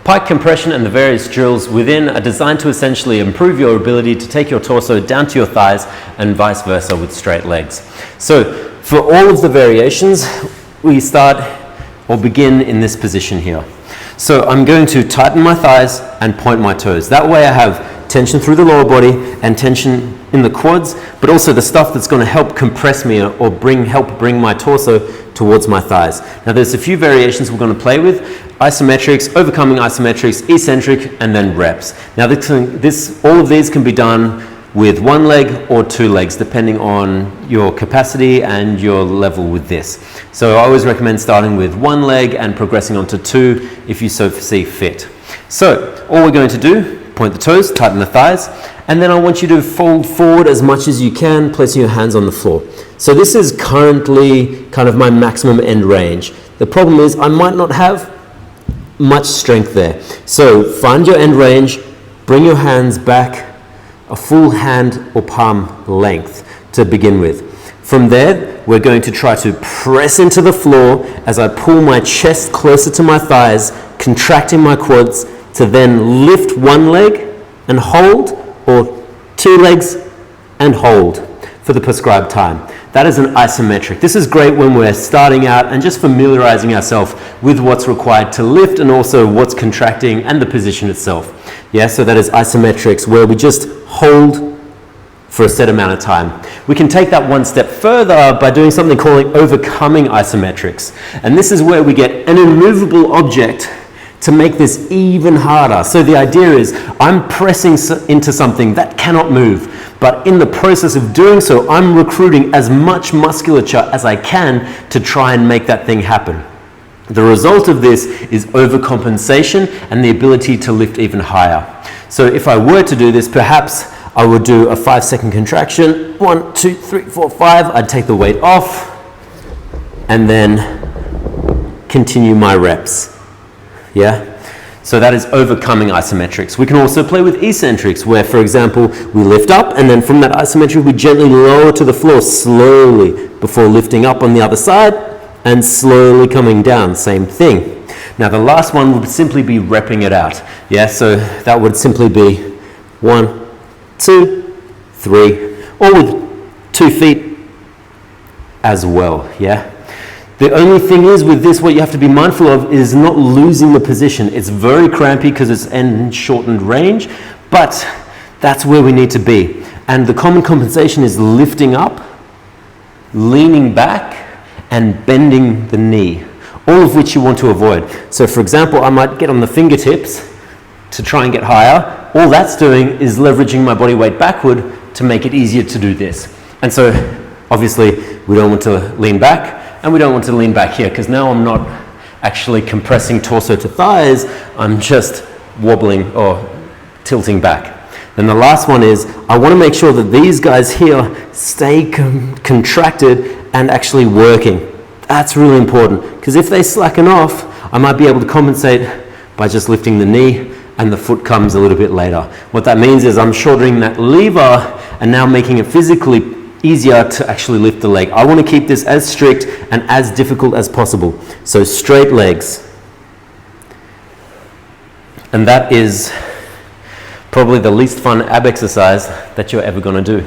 Pike compression and the various drills within are designed to essentially improve your ability to take your torso down to your thighs and vice versa with straight legs. So for all of the variations, we start or begin in this position here. So I'm going to tighten my thighs and point my toes. That way I have tension through the lower body and tension in the quads, but also the stuff that's going to help compress me or help bring my torso towards my thighs. Now there's a few variations we're going to play with: isometrics, overcoming isometrics, eccentric, and then reps. Now all of these can be done with one leg or two legs, depending on your capacity and your level with this. So I always recommend starting with one leg and progressing onto two if you so see fit. So all we're going to do, point the toes, tighten the thighs, and then I want you to fold forward as much as you can, placing your hands on the floor. So this is currently kind of my maximum end range. The problem is I might not have much strength there. So find your end range, bring your hands back a full hand or palm length to begin with. From there, we're going to try to press into the floor as I pull my chest closer to my thighs, contracting my quads, to then lift one leg and hold, or two legs and hold for the prescribed time. That is an isometric. This is great when we're starting out and just familiarizing ourselves with what's required to lift and also what's contracting and the position itself. Yeah, so that is isometrics, where we just hold for a set amount of time. We can take that one step further by doing something called overcoming isometrics. And this is where we get an immovable object to make this even harder. So the idea is I'm pressing into something that cannot move, but in the process of doing so, I'm recruiting as much musculature as I can to try and make that thing happen. The result of this is overcompensation and the ability to lift even higher. So if I were to do this, perhaps I would do a 5-second contraction. 1, 2, 3, 4, 5. I'd take the weight off and then continue my reps. Yeah? So that is overcoming isometrics. We can also play with eccentrics, where, for example, we lift up and then from that isometric we gently lower to the floor slowly before lifting up on the other side and slowly coming down. Same thing. Now the last one would simply be repping it out. Yeah, so that would simply be 1, 2, 3, or with 2 feet as well. Yeah. The only thing is with this, what you have to be mindful of is not losing the position. It's very crampy because it's end shortened range, but that's where we need to be. And the common compensation is lifting up, leaning back, and bending the knee, all of which you want to avoid. So for example, I might get on the fingertips to try and get higher. All that's doing is leveraging my body weight backward to make it easier to do this. And so obviously we don't want to lean back. And we don't want to lean back here because now I'm not actually compressing torso to thighs, I'm just wobbling or tilting back. Then the last one is I want to make sure that these guys here stay contracted and actually working. That's really important because if they slacken off, I might be able to compensate by just lifting the knee and the foot comes a little bit later. What that means is I'm shortening that lever and now making it physically easier to actually lift the leg. I want to keep this as strict and as difficult as possible. So straight legs. And that is probably the least fun ab exercise that you're ever going to do.